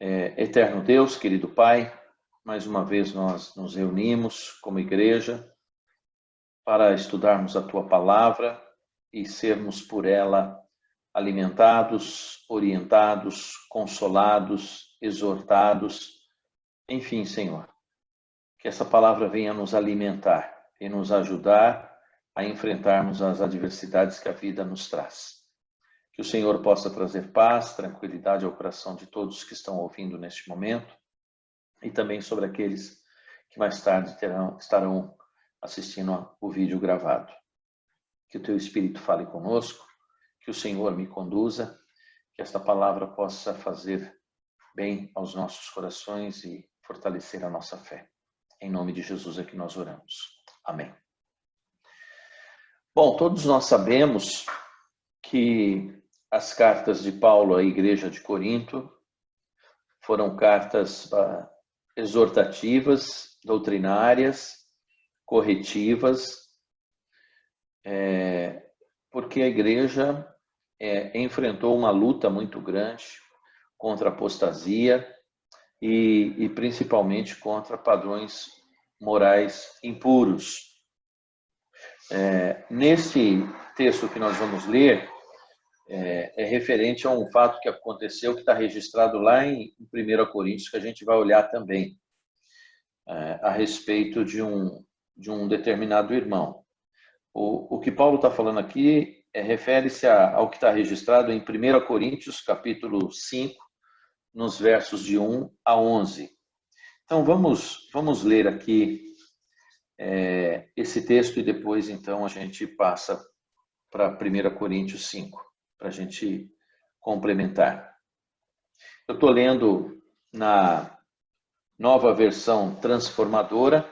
Eterno Deus, querido Pai, mais uma vez nós nos reunimos como igreja para estudarmos a Tua Palavra e sermos por ela alimentados, orientados, consolados, exortados, enfim, Senhor, que essa palavra venha nos alimentar e nos ajudar a enfrentarmos as adversidades que a vida nos traz. Que o Senhor possa trazer paz, tranquilidade ao coração de todos que estão ouvindo neste momento e também sobre aqueles que mais tarde estarão assistindo o vídeo gravado. Que o Teu Espírito fale conosco, que o Senhor me conduza, que esta palavra possa fazer bem aos nossos corações e fortalecer a nossa fé. Em nome de Jesus é que nós oramos. Amém. Bom, todos nós sabemos que as cartas de Paulo à igreja de Corinto foram cartas exortativas, doutrinárias, corretivas, porque a igreja enfrentou uma luta muito grande contra a apostasia e principalmente contra padrões morais impuros. Nesse texto que nós vamos ler, é referente a um fato que aconteceu, que está registrado lá em 1 Coríntios, que a gente vai olhar também, a respeito de um determinado irmão. O que Paulo está falando aqui refere-se ao que está registrado em 1 Coríntios, capítulo 5, nos versos de 1 a 11. Então, vamos ler aqui esse texto e depois, então, a gente passa para 1 Coríntios 5. Para a gente complementar. Eu estou lendo na nova versão transformadora,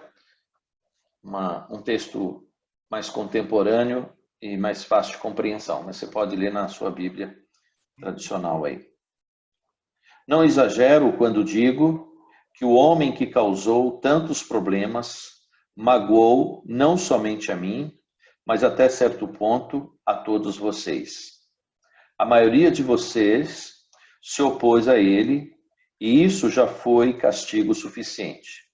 um texto mais contemporâneo e mais fácil de compreensão, mas você pode ler na sua Bíblia tradicional aí. Não exagero quando digo que o homem que causou tantos problemas magoou não somente a mim, mas até certo ponto a todos vocês. A maioria de vocês se opôs a ele, e isso já foi castigo suficiente.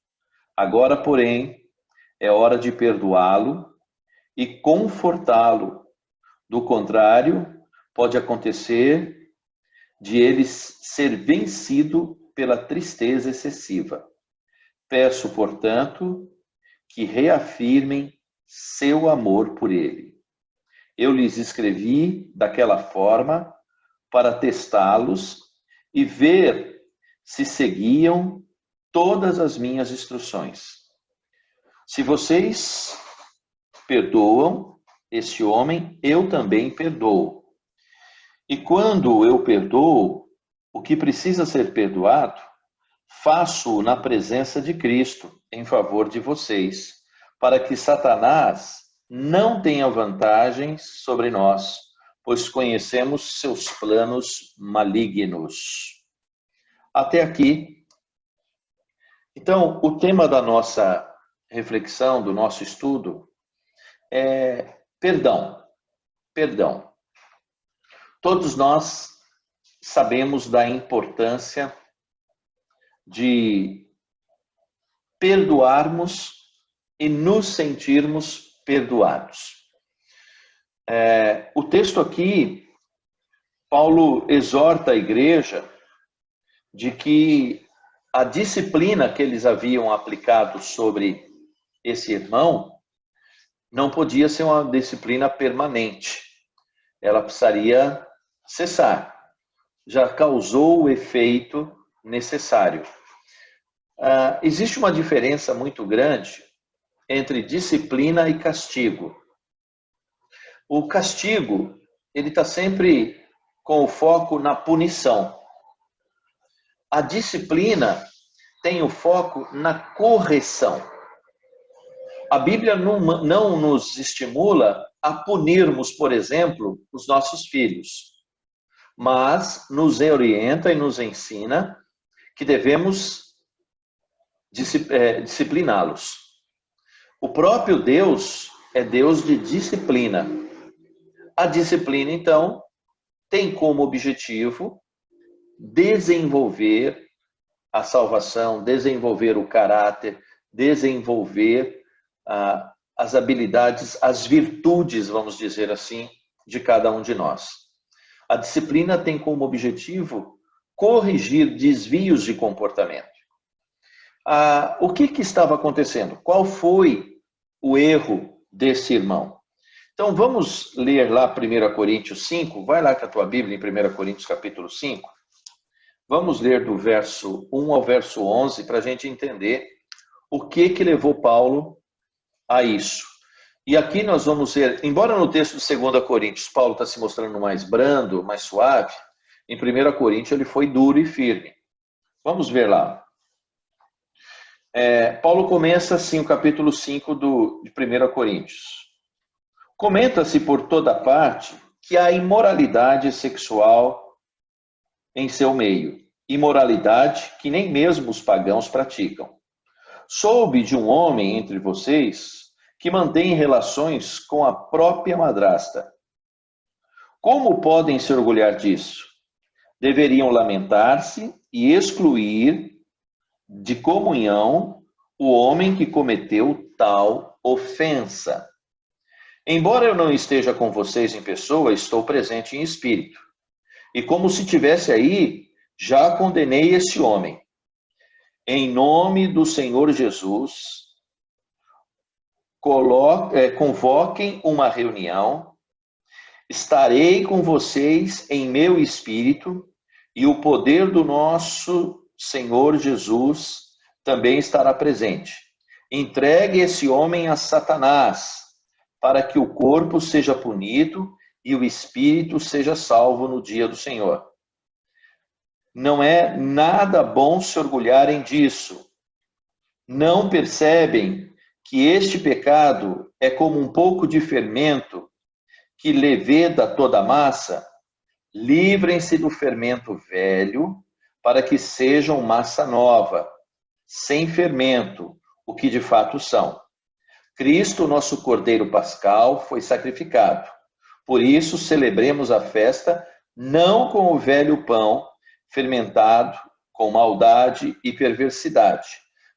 Agora, porém, é hora de perdoá-lo e confortá-lo. Do contrário, pode acontecer de ele ser vencido pela tristeza excessiva. Peço, portanto, que reafirmem seu amor por ele. Eu lhes escrevi daquela forma para testá-los e ver se seguiam todas as minhas instruções. Se vocês perdoam esse homem, eu também perdoo. E quando eu perdoo o que precisa ser perdoado, faço-o na presença de Cristo, em favor de vocês, para que Satanás não tenha vantagens sobre nós, pois conhecemos seus planos malignos. Até aqui. Então, o tema da nossa reflexão, do nosso estudo, é perdão. Perdão. Todos nós sabemos da importância de perdoarmos e nos sentirmos perdoados. O texto aqui, Paulo exorta a igreja de que a disciplina que eles haviam aplicado sobre esse irmão não podia ser uma disciplina permanente. Ela precisaria cessar. Já causou o efeito necessário. Existe uma diferença muito grande entre disciplina e castigo. O castigo, ele está sempre com o foco na punição. A disciplina tem o foco na correção. A Bíblia não nos estimula a punirmos, por exemplo, os nossos filhos, mas nos orienta e nos ensina que devemos discipliná-los. O próprio Deus é Deus de disciplina. A disciplina, então, tem como objetivo desenvolver a salvação, desenvolver o caráter, desenvolver as habilidades, as virtudes, vamos dizer assim, de cada um de nós. A disciplina tem como objetivo corrigir desvios de comportamento. O que estava acontecendo? Qual foi o erro desse irmão? Então vamos ler lá 1 Coríntios 5, vai lá com a tua Bíblia em 1 Coríntios capítulo 5. Vamos ler do verso 1 ao verso 11 para a gente entender o que levou Paulo a isso. E aqui nós vamos ver, embora no texto de 2 Coríntios Paulo está se mostrando mais brando, mais suave, em 1 Coríntios ele foi duro e firme. Vamos ver lá. Paulo começa assim o capítulo 5 de 1 Coríntios. Comenta-se por toda parte que há imoralidade sexual em seu meio, imoralidade que nem mesmo os pagãos praticam. Soube de um homem entre vocês que mantém relações com a própria madrasta. Como podem se orgulhar disso? Deveriam lamentar-se e excluir de comunhão o homem que cometeu tal ofensa. Embora eu não esteja com vocês em pessoa, estou presente em espírito. E como se tivesse aí, já condenei esse homem. Em nome do Senhor Jesus, convoquem uma reunião, estarei com vocês em meu espírito, e o poder do nosso Senhor Jesus também estará presente. Entregue esse homem a Satanás, para que o corpo seja punido e o espírito seja salvo no dia do Senhor. Não é nada bom se orgulharem disso. Não percebem que este pecado é como um pouco de fermento que leveda toda a massa? Livrem-se do fermento velho, para que sejam massa nova, sem fermento, o que de fato são. Cristo, nosso Cordeiro Pascal, foi sacrificado. Por isso, celebremos a festa não com o velho pão, fermentado com maldade e perversidade,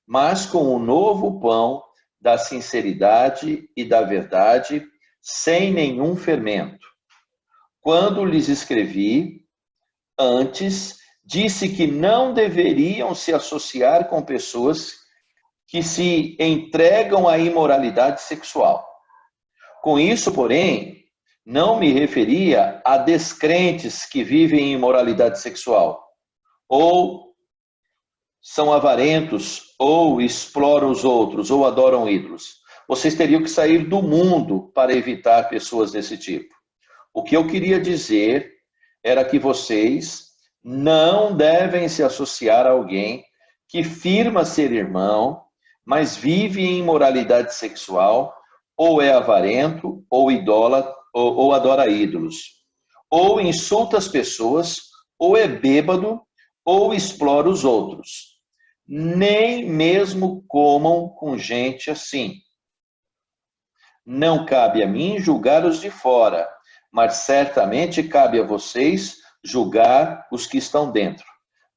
mas com o novo pão da sinceridade e da verdade, sem nenhum fermento. Quando lhes escrevi, antes, disse que não deveriam se associar com pessoas que se entregam à imoralidade sexual. Com isso, porém, não me referia a descrentes que vivem em imoralidade sexual, ou são avarentos, ou exploram os outros, ou adoram ídolos. Vocês teriam que sair do mundo para evitar pessoas desse tipo. O que eu queria dizer era que vocês não devem se associar a alguém que firma ser irmão, mas vive em imoralidade sexual, ou é avarento, ou idólatra, ou adora ídolos, ou insulta as pessoas, ou é bêbado, ou explora os outros. Nem mesmo comam com gente assim. Não cabe a mim julgar os de fora, mas certamente cabe a vocês julgar os que estão dentro.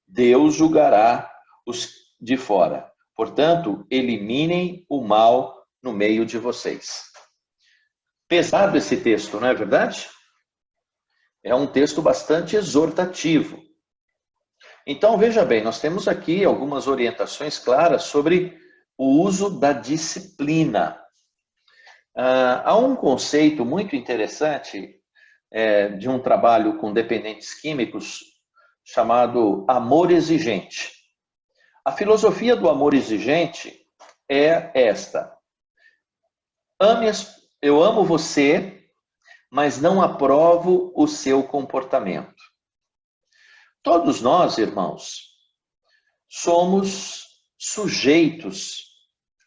Deus julgará os de fora. Portanto, eliminem o mal no meio de vocês. Pesado esse texto, não é verdade? É um texto bastante exortativo. Então, veja bem, nós temos aqui algumas orientações claras sobre o uso da disciplina. Há um conceito muito interessante de um trabalho com dependentes químicos chamado amor exigente. A filosofia do amor exigente é esta: eu amo você, mas não aprovo o seu comportamento. Todos nós, irmãos, somos sujeitos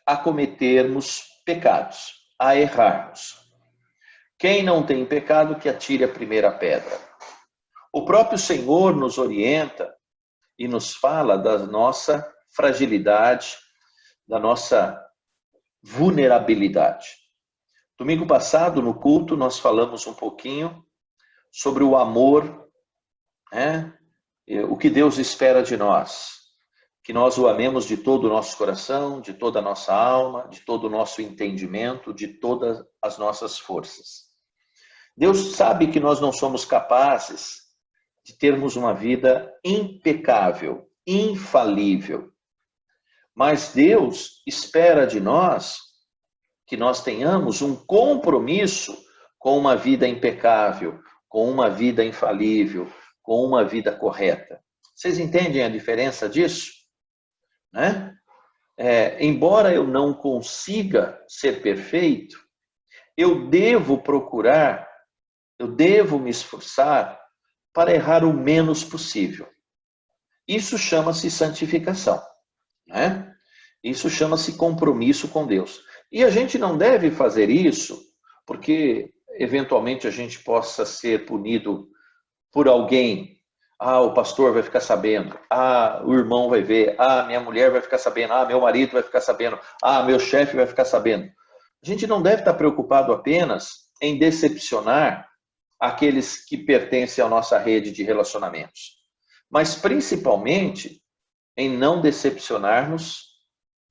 a cometermos pecados, a errarmos. Quem não tem pecado, que atire a primeira pedra. O próprio Senhor nos orienta e nos fala da nossa fragilidade, da nossa vulnerabilidade. Domingo passado, no culto, nós falamos um pouquinho sobre o amor, o que Deus espera de nós. que nós o amemos de todo o nosso coração, de toda a nossa alma, de todo o nosso entendimento, de todas as nossas forças. Deus sabe que nós não somos capazes de termos uma vida impecável, infalível. Mas Deus espera de nós que nós tenhamos um compromisso com uma vida impecável, com uma vida infalível, com uma vida correta. Vocês entendem a diferença disso? Né? Embora eu não consiga ser perfeito, eu devo procurar, eu devo me esforçar para errar o menos possível. Isso chama-se santificação, né? Isso chama-se compromisso com Deus. E a gente não deve fazer isso porque eventualmente a gente possa ser punido por alguém. O pastor vai ficar sabendo. O irmão vai ver. Minha mulher vai ficar sabendo. Meu marido vai ficar sabendo. Meu chefe vai ficar sabendo. A gente não deve estar preocupado apenas em decepcionar aqueles que pertencem à nossa rede de relacionamentos, mas principalmente em não decepcionarmos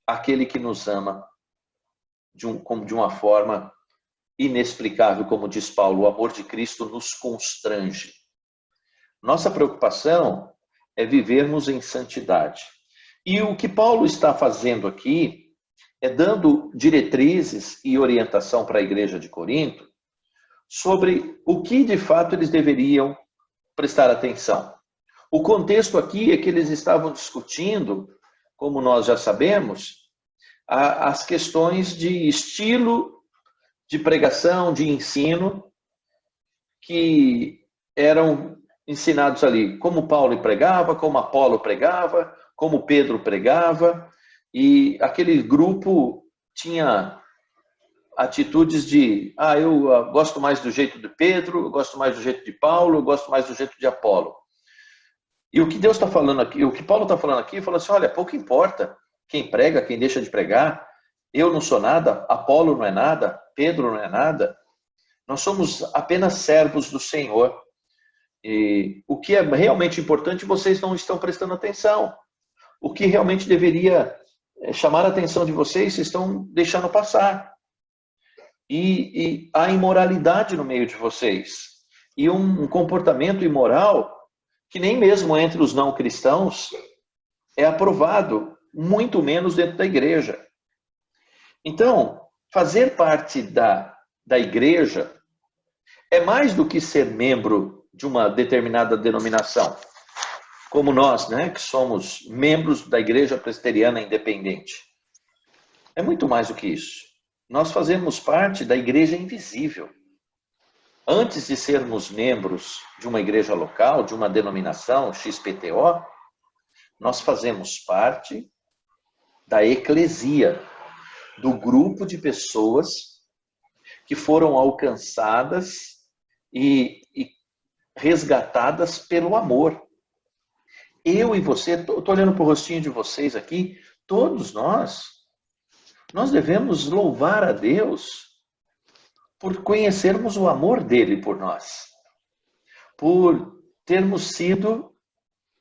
aquele que nos ama de uma forma inexplicável, como diz Paulo. O amor de Cristo nos constrange. Nossa preocupação é vivermos em santidade. E o que Paulo está fazendo aqui é dando diretrizes e orientação para a igreja de Corinto sobre o que de fato eles deveriam prestar atenção. O contexto aqui é que eles estavam discutindo, como nós já sabemos, as questões de estilo de pregação, de ensino, que eram ensinados ali, como Paulo pregava, como Apolo pregava, como Pedro pregava, e aquele grupo tinha atitudes de, eu gosto mais do jeito de Pedro, eu gosto mais do jeito de Paulo, eu gosto mais do jeito de Apolo. E o que Deus está falando aqui, o que Paulo está falando aqui, fala assim, olha, pouco importa quem prega, quem deixa de pregar, eu não sou nada, Apolo não é nada, Pedro não é nada, nós somos apenas servos do Senhor. E o que é realmente importante, vocês não estão prestando atenção. O que realmente deveria chamar a atenção de vocês estão deixando passar. E há imoralidade no meio de vocês. E um comportamento imoral que nem mesmo entre os não cristãos é aprovado, muito menos dentro da igreja. Então, fazer parte da igreja é mais do que ser membro de uma determinada denominação. Como nós, né, que somos membros da Igreja Presbiteriana Independente. É muito mais do que isso. Nós fazemos parte da igreja invisível. Antes de sermos membros de uma igreja local, de uma denominação, XPTO, nós fazemos parte da eclesia, do grupo de pessoas que foram alcançadas e resgatadas pelo amor. Eu e você, estou olhando para o rostinho de vocês aqui, todos nós devemos louvar a Deus por conhecermos o amor dele por nós, por termos sido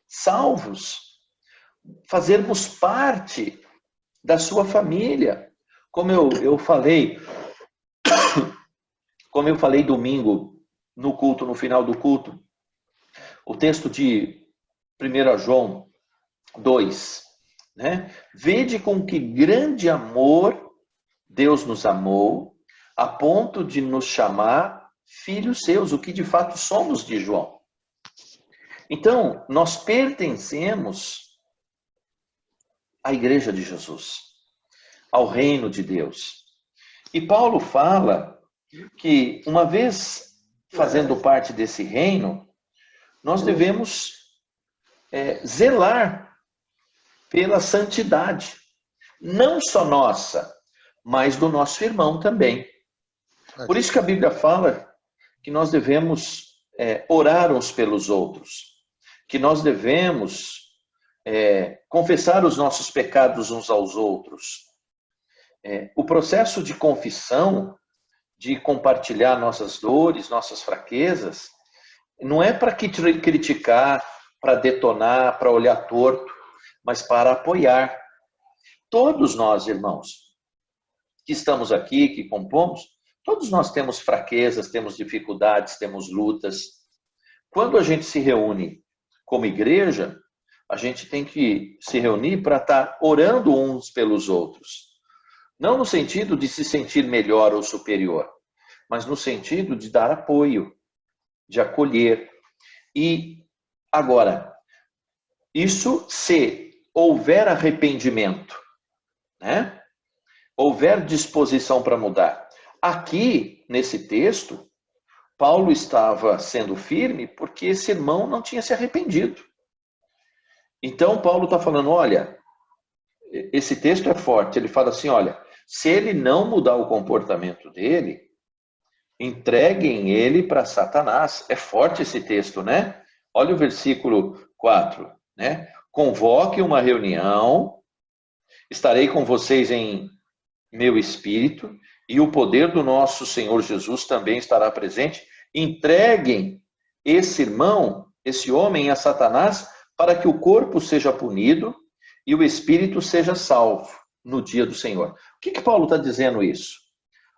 salvos, fazermos parte da sua família. Como eu falei domingo no culto, no final do culto, o texto de 1 João 2, né? Vede com que grande amor Deus nos amou, a ponto de nos chamar filhos seus, o que de fato somos de João. Então, nós pertencemos à igreja de Jesus, ao reino de Deus. E Paulo fala que, uma vez fazendo parte desse reino, nós devemos zelar pela santidade, não só nossa, mas do nosso irmão também. Por isso que a Bíblia fala que nós devemos orar uns pelos outros, que nós devemos confessar os nossos pecados uns aos outros. O processo de confissão, de compartilhar nossas dores, nossas fraquezas, não é para criticar, para detonar, para olhar torto, mas para apoiar. Todos nós, irmãos, que estamos aqui, que compomos, todos nós temos fraquezas, temos dificuldades, temos lutas. Quando a gente se reúne como igreja, a gente tem que se reunir para estar orando uns pelos outros. Não no sentido de se sentir melhor ou superior, mas no sentido de dar apoio, de acolher. E agora, isso se houver arrependimento, né? Houver disposição para mudar. Aqui, nesse texto, Paulo estava sendo firme porque esse irmão não tinha se arrependido. Então, Paulo está falando, olha, esse texto é forte. Ele fala assim, olha, se ele não mudar o comportamento dele, entreguem ele para Satanás. É forte esse texto, né? Olha o versículo 4, né? Convoque uma reunião, estarei com vocês em meu espírito, e o poder do nosso Senhor Jesus também estará presente. Entreguem esse irmão, esse homem a Satanás, para que o corpo seja punido e o espírito seja salvo no dia do Senhor. O que Paulo está dizendo isso?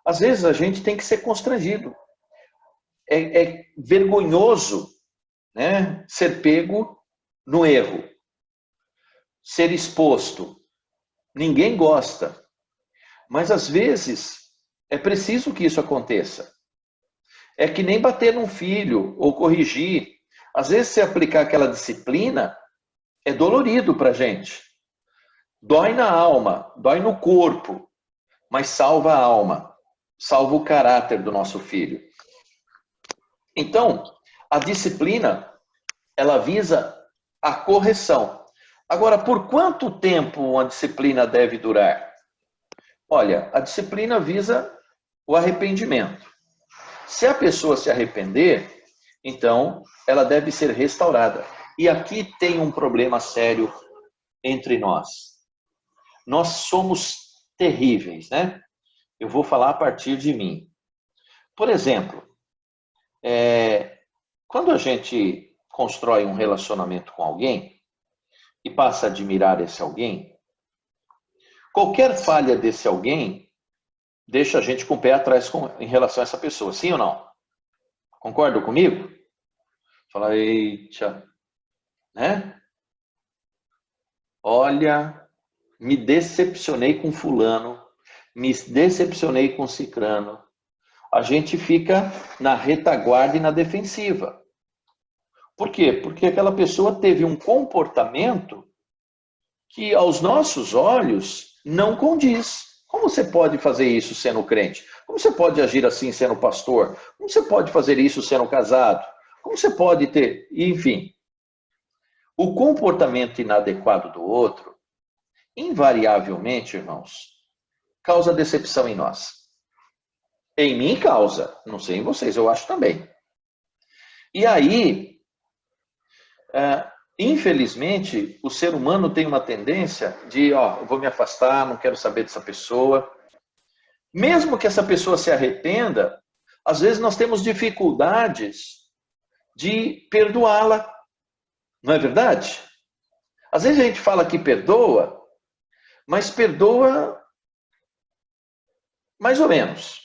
Às vezes a gente tem que ser constrangido. É vergonhoso, né, ser pego no erro, ser exposto. Ninguém gosta. Mas às vezes é preciso que isso aconteça. É que nem bater num filho ou corrigir. Às vezes, se aplicar aquela disciplina, é dolorido para a gente. Dói na alma, dói no corpo, mas salva a alma, salva o caráter do nosso filho. Então, a disciplina, ela visa a correção. Agora, por quanto tempo uma disciplina deve durar? Olha, a disciplina visa o arrependimento. Se a pessoa se arrepender, então ela deve ser restaurada. E aqui tem um problema sério entre nós. Nós somos terríveis, né? Eu vou falar a partir de mim. Por exemplo, quando a gente constrói um relacionamento com alguém e passa a admirar esse alguém, qualquer falha desse alguém deixa a gente com o pé atrás em relação a essa pessoa, sim ou não? Concordam comigo? Fala, eita, né? Olha, me decepcionei com fulano, me decepcionei com cicrano. A gente fica na retaguarda e na defensiva. Por quê? Porque aquela pessoa teve um comportamento que aos nossos olhos não condiz. Como você pode fazer isso sendo crente? Como você pode agir assim sendo pastor? Como você pode fazer isso sendo casado? Como você pode ter... Enfim, o comportamento inadequado do outro, invariavelmente, irmãos, causa decepção em nós. Em mim causa, não sei em vocês, eu acho também. E aí, infelizmente, o ser humano tem uma tendência de, eu vou me afastar, não quero saber dessa pessoa. Mesmo que essa pessoa se arrependa, às vezes nós temos dificuldades de perdoá-la. Não é verdade? Às vezes a gente fala que perdoa, mas perdoa mais ou menos.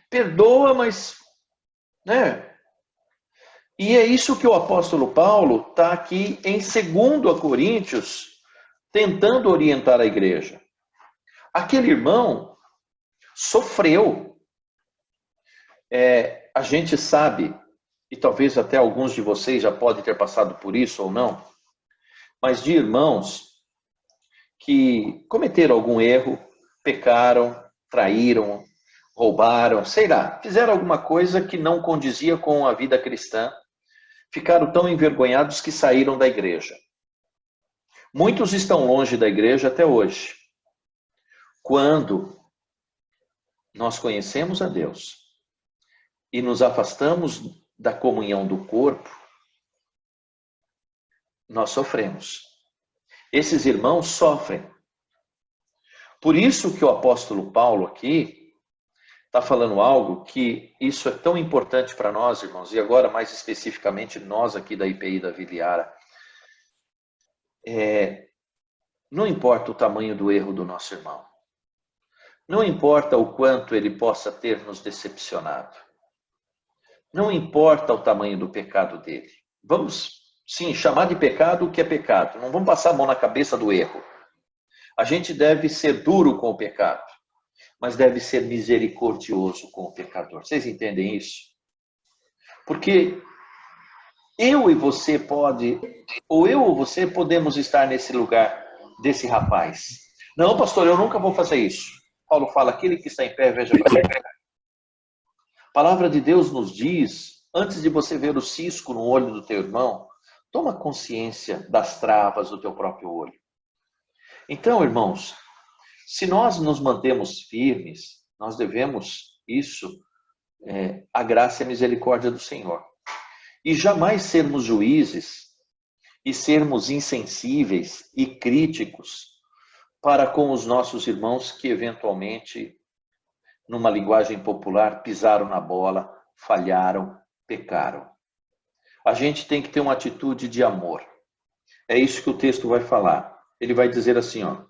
Perdoa, mas... né? E é isso que o apóstolo Paulo está aqui em 2 Coríntios, tentando orientar a igreja. Aquele irmão sofreu. A gente sabe, e talvez até alguns de vocês já podem ter passado por isso ou não, mas de irmãos que cometeram algum erro, pecaram, traíram, roubaram, sei lá, fizeram alguma coisa que não condizia com a vida cristã, ficaram tão envergonhados que saíram da igreja. Muitos estão longe da igreja até hoje. Quando nós conhecemos a Deus e nos afastamos da comunhão do corpo, nós sofremos. Esses irmãos sofrem. Por isso que o apóstolo Paulo aqui está falando algo que isso é tão importante para nós, irmãos, e agora mais especificamente nós aqui da IPI da Vila Yara. Não importa o tamanho do erro do nosso irmão. Não importa o quanto ele possa ter nos decepcionado. Não importa o tamanho do pecado dele. Vamos, sim, chamar de pecado o que é pecado. Não vamos passar a mão na cabeça do erro. A gente deve ser duro com o pecado, mas deve ser misericordioso com o pecador. Vocês entendem isso? Porque eu e você eu ou você podemos estar nesse lugar desse rapaz. Não, pastor, eu nunca vou fazer isso. Paulo fala, aquele que está em pé, veja bem. A palavra de Deus nos diz, antes de você ver o cisco no olho do teu irmão, toma consciência das travas do teu próprio olho. Então, irmãos, se nós nos mantemos firmes, nós devemos isso, a graça e a misericórdia do Senhor. E jamais sermos juízes e sermos insensíveis e críticos para com os nossos irmãos que eventualmente, numa linguagem popular, pisaram na bola, falharam, pecaram. A gente tem que ter uma atitude de amor. É isso que o texto vai falar. Ele vai dizer assim, ó: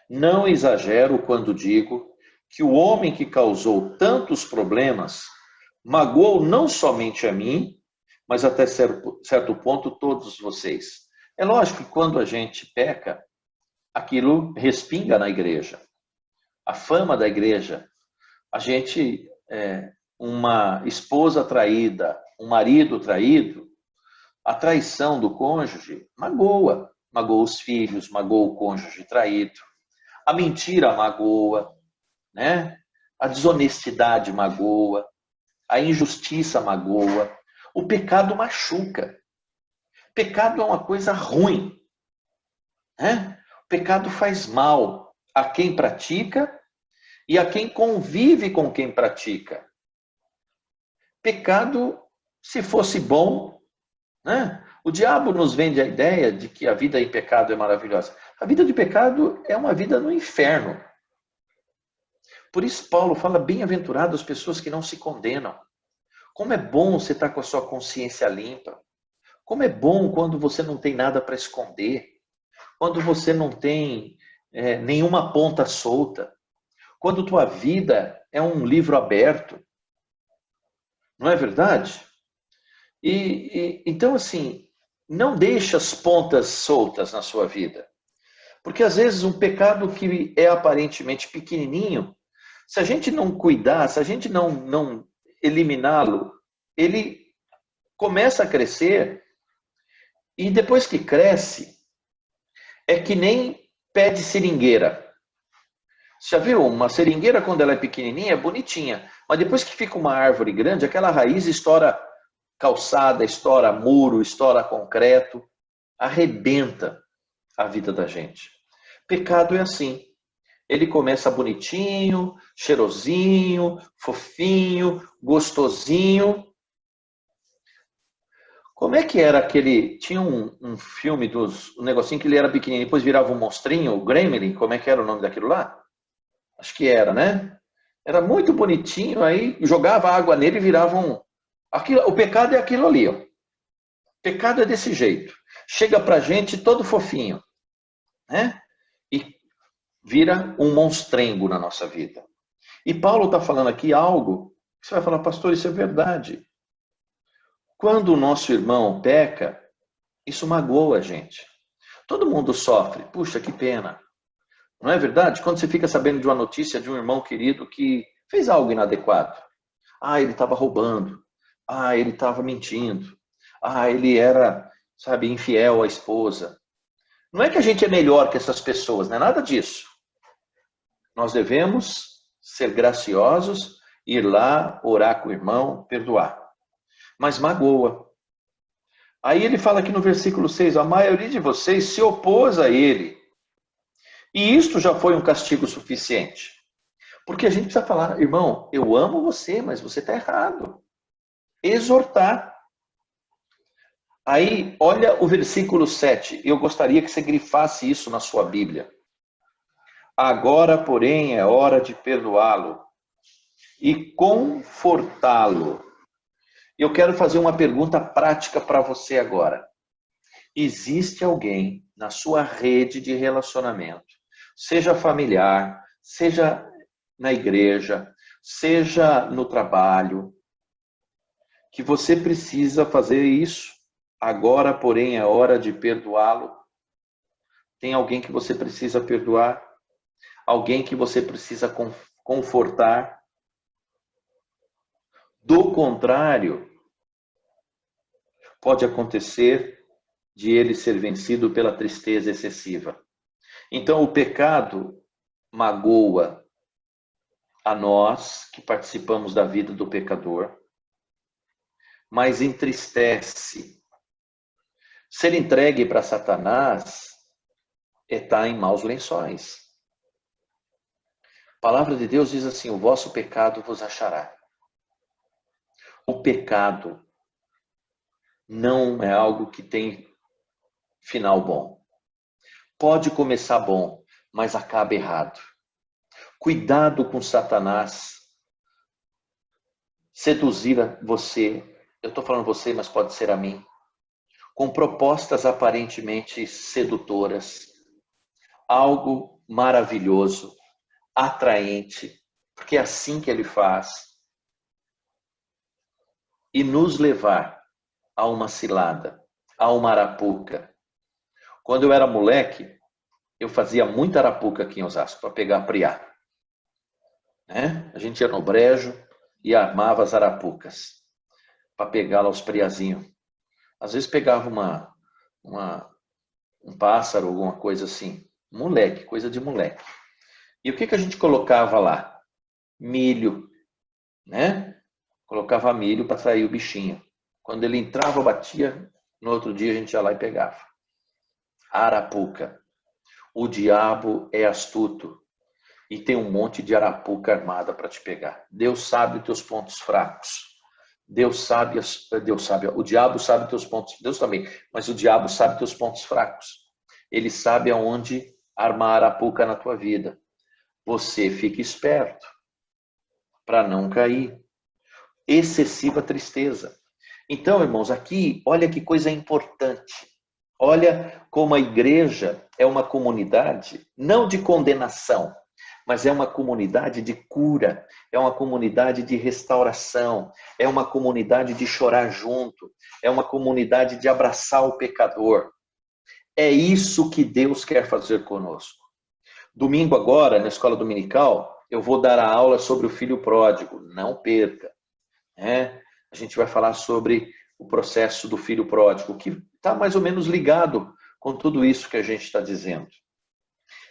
não exagero quando digo que o homem que causou tantos problemas magoou não somente a mim, mas até certo ponto todos vocês. É lógico que quando a gente peca, aquilo respinga na igreja. A fama da igreja, a gente, uma esposa traída, um marido traído, a traição do cônjuge magoa. Magoa os filhos, magoa o cônjuge traído. A mentira magoa, né? A desonestidade magoa, a injustiça magoa, o pecado machuca. Pecado é uma coisa ruim, né? O pecado faz mal a quem pratica e a quem convive com quem pratica. Pecado, se fosse bom, né? O diabo nos vende a ideia de que a vida em pecado é maravilhosa. A vida de pecado é uma vida no inferno. Por isso Paulo fala, bem-aventuradas as pessoas que não se condenam. Como é bom você estar com a sua consciência limpa. Como é bom quando você não tem nada para esconder. Quando você não tem nenhuma ponta solta. Quando tua vida é um livro aberto. Não é verdade? Então, assim, não deixe as pontas soltas na sua vida. Porque, às vezes, um pecado que é aparentemente pequenininho, se a gente não cuidar, se a gente não eliminá-lo, ele começa a crescer e depois que cresce, é que nem pé de seringueira. Você já viu? Uma seringueira, quando ela é pequenininha, é bonitinha. Mas depois que fica uma árvore grande, aquela raiz estoura calçada, estoura muro, estoura concreto, arrebenta a vida da gente. Pecado é assim. Ele começa bonitinho, cheirosinho, fofinho, gostosinho. Como é que era aquele... Tinha um filme um negocinho que ele era pequenininho, depois virava um monstrinho, o Gremlin, como é que era o nome daquilo lá? Acho que era, né? Era muito bonitinho, aí jogava água nele e virava um... o pecado é aquilo ali, ó. O pecado é desse jeito. Chega pra gente todo fofinho, né? E vira um monstrengo na nossa vida. E Paulo está falando aqui algo que você vai falar, pastor, isso é verdade. Quando o nosso irmão peca, isso magoa a gente. Todo mundo sofre. Puxa, que pena. Não é verdade? Quando você fica sabendo de uma notícia de um irmão querido que fez algo inadequado. Ah, ele estava roubando. Ah, ele estava mentindo. Ah, ele era, sabe, infiel à esposa. Não é que a gente é melhor que essas pessoas, não é nada disso. Nós devemos ser graciosos, ir lá, orar com o irmão, perdoar. Mas magoa. Aí ele fala aqui no versículo 6, a maioria de vocês se opôs a ele. E isto já foi um castigo suficiente. Porque a gente precisa falar, irmão, eu amo você, mas você está errado. Exortar. Aí, olha o versículo 7. Eu gostaria que você grifasse isso na sua Bíblia. Agora, porém, é hora de perdoá-lo e confortá-lo. Eu quero fazer uma pergunta prática para você agora. existe alguém na sua rede de relacionamento, seja familiar, seja na igreja, seja no trabalho, que você precisa fazer isso. Agora, porém, é hora de perdoá-lo. Tem alguém que você precisa perdoar, alguém que você precisa confortar. Do contrário, pode acontecer de ele ser vencido pela tristeza excessiva. Então, o pecado magoa a nós que participamos da vida do pecador, mas entristece. Ser entregue para Satanás é estar em maus lençóis. A palavra de Deus diz assim: o vosso pecado vos achará. O pecado não é algo que tem final bom. Pode começar bom, mas acaba errado. Cuidado com Satanás seduzir você. Eu estou falando você, mas pode ser a mim. Com propostas aparentemente sedutoras. Algo maravilhoso, atraente, porque é assim que ele faz. E nos levar a uma cilada, a uma arapuca. Quando eu era moleque, eu fazia muita arapuca aqui em Osasco para pegar priá. Né? A gente ia no brejo e armava as arapucas para pegar lá os priazinhos. Às vezes pegava um pássaro, alguma coisa assim. Moleque, coisa de moleque. E o que a gente colocava lá? Milho, né? Colocava milho para atrair o bichinho. Quando ele entrava, batia, no outro dia a gente ia lá e pegava. Arapuca. O diabo é astuto e tem um monte de arapuca armada para te pegar. Deus sabe os teus pontos fracos. Deus sabe, o diabo sabe os teus pontos, Deus também, mas o diabo sabe os teus pontos fracos. Ele sabe aonde armar arapuca na tua vida. Você fica esperto para não cair. Excessiva tristeza. Então, irmãos, aqui, olha que coisa importante. Olha como a igreja é uma comunidade, não de condenação, mas é uma comunidade de cura, é uma comunidade de restauração, é uma comunidade de chorar junto, é uma comunidade de abraçar o pecador. É isso que Deus quer fazer conosco. Domingo agora, na escola dominical, eu vou dar a aula sobre o filho pródigo, não perca. A gente vai falar sobre o processo do filho pródigo, que está mais ou menos ligado com tudo isso que a gente está dizendo.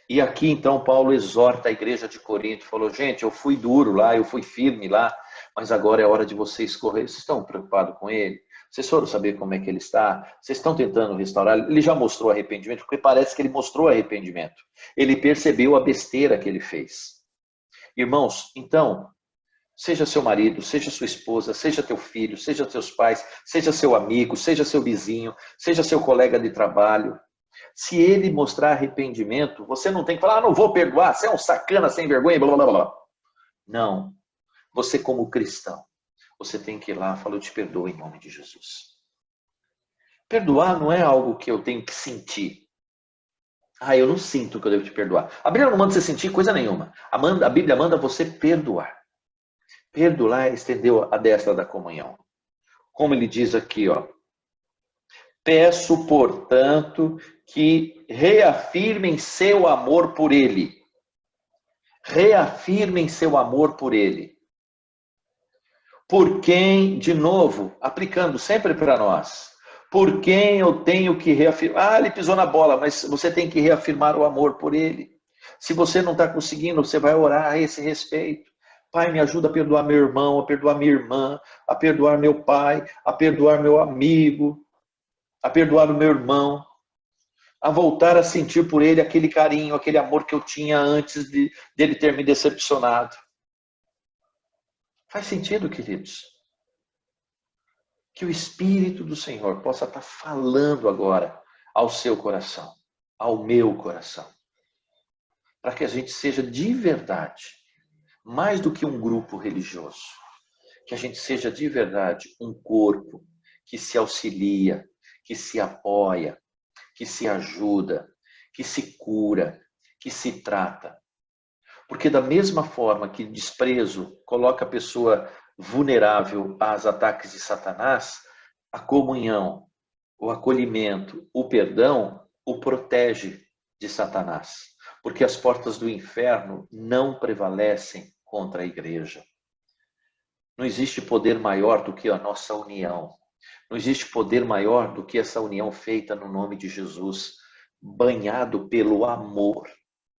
E aqui, então, Paulo exorta a igreja de Corinto, falou, gente, eu fui duro lá, eu fui firme lá, mas agora é hora de vocês correr. Vocês estão preocupados com ele? Vocês foram saber como é que ele está? Vocês estão tentando restaurar? Ele já mostrou arrependimento, porque parece que ele mostrou arrependimento. Ele percebeu a besteira que ele fez. Irmãos, então, seja seu marido, seja sua esposa, seja teu filho, seja teus pais, seja seu amigo, seja seu vizinho, seja seu colega de trabalho. Se ele mostrar arrependimento, você não tem que falar, não vou perdoar, você é um sacana sem vergonha, blá, blá, blá. Não. Você como cristão, você tem que ir lá e falar, eu te perdoo em nome de Jesus. Perdoar não é algo que eu tenho que sentir. Eu não sinto que eu devo te perdoar. A Bíblia não manda você sentir coisa nenhuma. A Bíblia manda você perdoar. Perdoar é estender a destra da comunhão. Como ele diz aqui, ó. Peço, portanto, que reafirmem seu amor por ele. Reafirmem seu amor por ele. Por quem, de novo, aplicando sempre para nós, por quem eu tenho que reafirmar? Ele pisou na bola, mas você tem que reafirmar o amor por ele. Se você não está conseguindo, você vai orar a esse respeito. Pai, me ajuda a perdoar meu irmão, a perdoar minha irmã, a perdoar meu pai, a perdoar meu amigo, a perdoar o meu irmão, a voltar a sentir por ele aquele carinho, aquele amor que eu tinha antes dele ter me decepcionado. Faz sentido, queridos? Que o Espírito do Senhor possa estar falando agora ao seu coração, ao meu coração, para que a gente seja de verdade, mais do que um grupo religioso, que a gente seja de verdade um corpo que se auxilia, que se apoia, que se ajuda, que se cura, que se trata. Porque da mesma forma que desprezo coloca a pessoa vulnerável aos ataques de Satanás, a comunhão, o acolhimento, o perdão o protege de Satanás. Porque as portas do inferno não prevalecem contra a igreja. Não existe poder maior do que a nossa união. Não existe poder maior do que essa união feita no nome de Jesus, banhado pelo amor.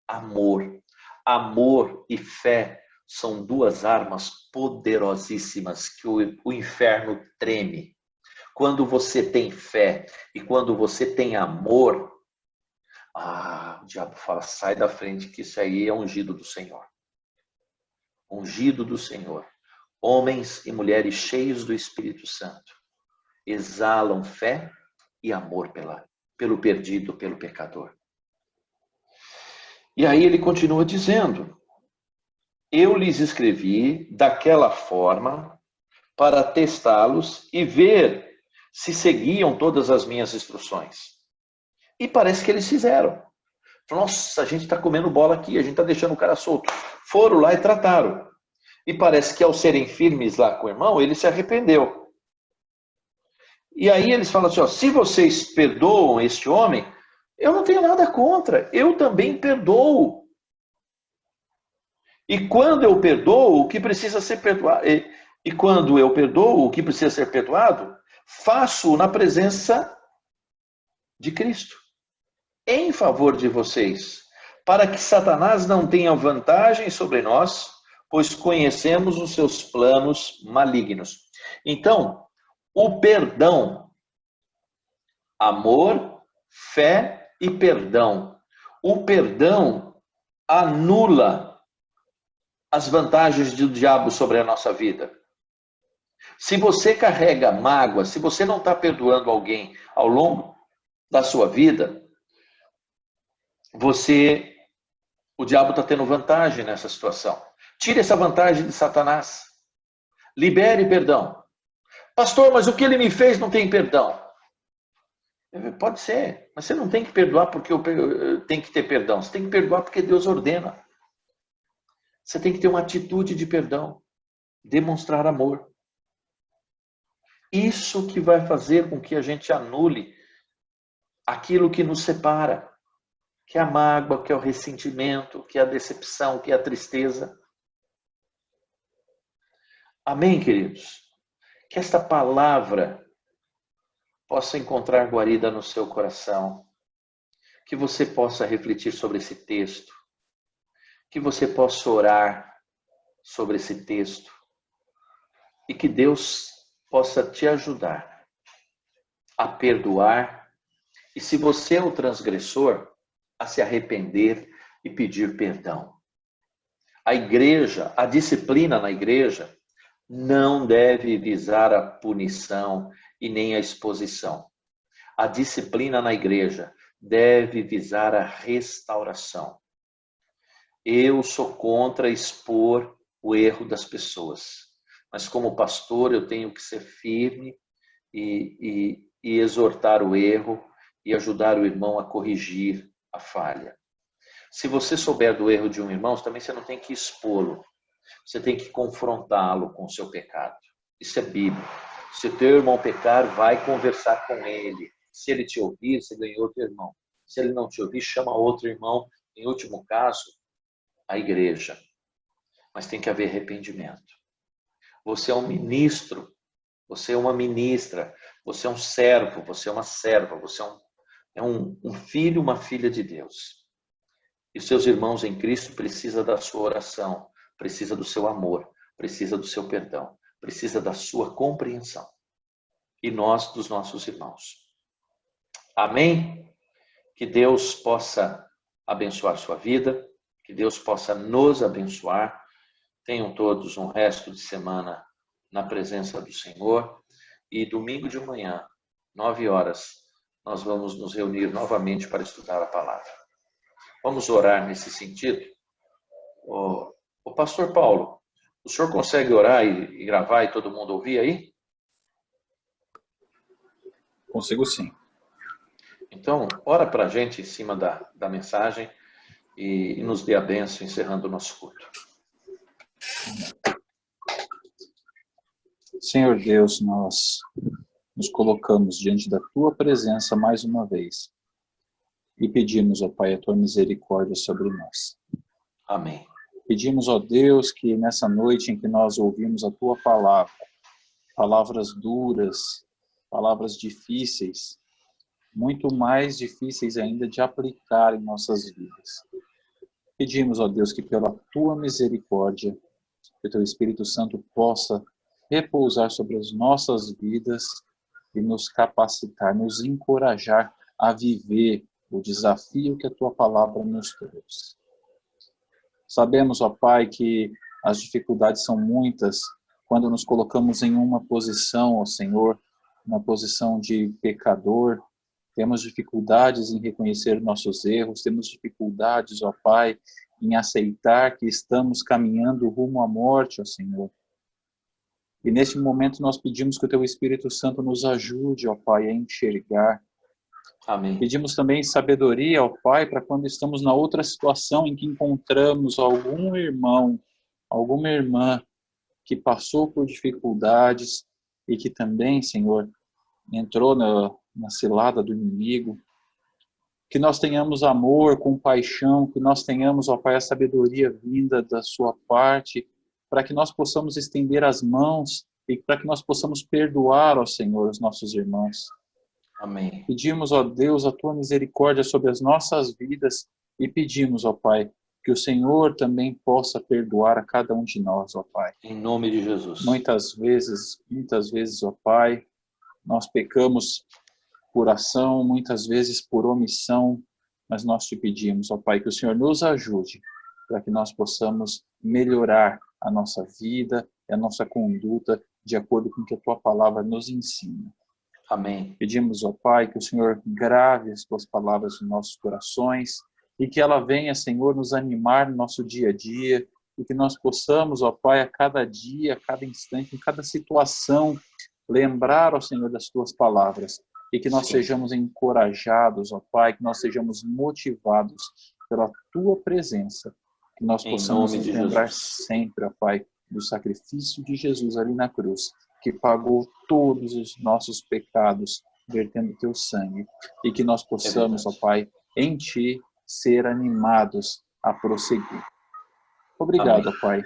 Amor. Amor e fé são duas armas poderosíssimas que o inferno treme. Quando você tem fé e quando você tem amor, o diabo fala, sai da frente, que isso aí é ungido do Senhor. Ungido do Senhor. Homens e mulheres cheios do Espírito Santo exalam fé e amor pelo perdido, pelo pecador. E aí ele continua dizendo, eu lhes escrevi daquela forma para testá-los e ver se seguiam todas as minhas instruções. E parece que eles fizeram. Nossa, a gente está comendo bola aqui, a gente está deixando o cara solto. Foram lá e trataram. E parece que ao serem firmes lá com o irmão, ele se arrependeu. E aí eles falam assim, se vocês perdoam este homem, eu não tenho nada contra, eu também perdoo. E quando eu perdoo o que precisa ser perdoado, e quando eu perdoo o que precisa ser perdoado, faço na presença de Cristo, em favor de vocês, para que Satanás não tenha vantagem sobre nós, pois conhecemos os seus planos malignos. Então, o perdão, amor, fé e perdão. O perdão anula as vantagens do diabo sobre a nossa vida. Se você carrega mágoa, se você não está perdoando alguém ao longo da sua vida, o diabo está tendo vantagem nessa situação. Tire essa vantagem de Satanás. Libere perdão. Pastor, mas o que ele me fez não tem perdão. Pode ser, mas você não tem que perdoar porque eu tenho que ter perdão. Você tem que perdoar porque Deus ordena. Você tem que ter uma atitude de perdão. Demonstrar amor. Isso que vai fazer com que a gente anule aquilo que nos separa. Que é a mágoa, que é o ressentimento, que é a decepção, que é a tristeza. Amém, queridos? Que esta palavra possa encontrar guarida no seu coração. Que você possa refletir sobre esse texto. Que você possa orar sobre esse texto. E que Deus possa te ajudar a perdoar. E se você é o transgressor, a se arrepender e pedir perdão. A igreja, a disciplina na igreja, não deve visar a punição e nem a exposição. A disciplina na igreja deve visar a restauração. Eu sou contra expor o erro das pessoas, mas como pastor eu tenho que ser firme e exortar o erro e ajudar o irmão a corrigir a falha. Se você souber do erro de um irmão, também você não tem que expô-lo. Você tem que confrontá-lo com o seu pecado. Isso é bíblico. Se o teu irmão pecar, vai conversar com ele. Se ele te ouvir, você ganhou outro irmão. Se ele não te ouvir, chama outro irmão. Em último caso, a igreja. Mas tem que haver arrependimento. Você é um ministro. Você é uma ministra. Você é um servo. Você é uma serva. Você é um filho, uma filha de Deus. E os seus irmãos em Cristo precisam da sua oração, precisa do seu amor, precisa do seu perdão, precisa da sua compreensão. E nós, dos nossos irmãos. Amém? Que Deus possa abençoar sua vida, que Deus possa nos abençoar. Tenham todos um resto de semana na presença do Senhor. E domingo de manhã, 9 horas, nós vamos nos reunir novamente para estudar a palavra. Vamos orar nesse sentido? O pastor Paulo, o senhor consegue orar e gravar e todo mundo ouvir aí? Consigo sim. Então, ora para a gente em cima da mensagem e nos dê a bênção, encerrando o nosso culto. Senhor Deus, nós nos colocamos diante da Tua presença mais uma vez e pedimos, ó Pai, a Tua misericórdia sobre nós. Amém. Pedimos, ó Deus, que nessa noite em que nós ouvimos a Tua palavra, palavras duras, palavras difíceis, muito mais difíceis ainda de aplicar em nossas vidas. Pedimos, ó Deus, que pela Tua misericórdia, que o Teu Espírito Santo possa repousar sobre as nossas vidas e nos capacitar, nos encorajar a viver o desafio que a Tua palavra nos trouxe. Sabemos, ó Pai, que as dificuldades são muitas quando nos colocamos em uma posição, ó Senhor, uma posição de pecador. Temos dificuldades em reconhecer nossos erros, temos dificuldades, ó Pai, em aceitar que estamos caminhando rumo à morte, ó Senhor. E neste momento nós pedimos que o Teu Espírito Santo nos ajude, ó Pai, a enxergar. Amém. Pedimos também sabedoria, ó Pai, para quando estamos na outra situação em que encontramos algum irmão, alguma irmã que passou por dificuldades e que também, Senhor, entrou na cilada do inimigo. Que nós tenhamos amor, compaixão, que nós tenhamos, ó Pai, a sabedoria vinda da Sua parte, para que nós possamos estender as mãos e para que nós possamos perdoar, ó Senhor, os nossos irmãos. Amém. Pedimos, ó Deus, a Tua misericórdia sobre as nossas vidas e pedimos, ó Pai, que o Senhor também possa perdoar a cada um de nós, ó Pai. Em nome de Jesus. Muitas vezes, ó Pai, nós pecamos por ação, muitas vezes por omissão, mas nós te pedimos, ó Pai, que o Senhor nos ajude para que nós possamos melhorar a nossa vida e a nossa conduta de acordo com o que a Tua palavra nos ensina. Amém. Pedimos, ó Pai, que o Senhor grave as Tuas palavras nos nossos corações e que ela venha, Senhor, nos animar no nosso dia a dia e que nós possamos, ó Pai, a cada dia, a cada instante, em cada situação, lembrar, ó Senhor, das Tuas palavras e que nós sejamos encorajados, ó Pai, que nós sejamos motivados pela Tua presença, que nós possamos nos lembrar sempre, ó Pai, do sacrifício de Jesus ali na cruz, que pagou todos os nossos pecados, vertendo Teu sangue, e que nós possamos, ó Pai, em Ti, ser animados a prosseguir. Obrigado, ó Pai.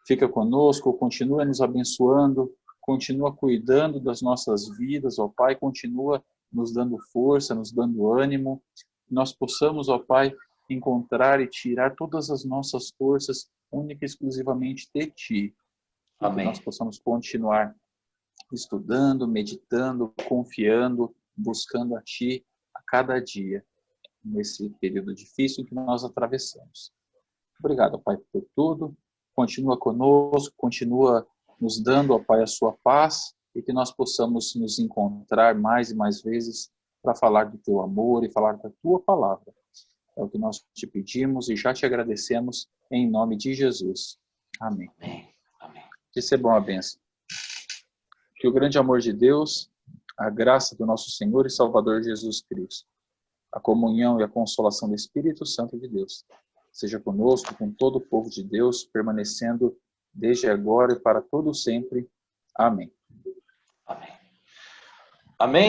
Fica conosco, continua nos abençoando, continua cuidando das nossas vidas, ó Pai, continua nos dando força, nos dando ânimo, que nós possamos, ó Pai, encontrar e tirar todas as nossas forças única e exclusivamente de Ti. Amém. Que nós possamos continuar estudando, meditando, confiando, buscando a Ti a cada dia, nesse período difícil que nós atravessamos. Obrigado, Pai, por tudo. Continua conosco, continua nos dando, ó Pai, a Sua paz e que nós possamos nos encontrar mais e mais vezes para falar do Teu amor e falar da Tua palavra. É o que nós te pedimos e já te agradecemos em nome de Jesus. Amém. Amém. Amém. Recebam a bênção. Que o grande amor de Deus, a graça do nosso Senhor e Salvador Jesus Cristo, a comunhão e a consolação do Espírito Santo de Deus, seja conosco, com todo o povo de Deus, permanecendo desde agora e para todo sempre. Amém. Amém. Amém.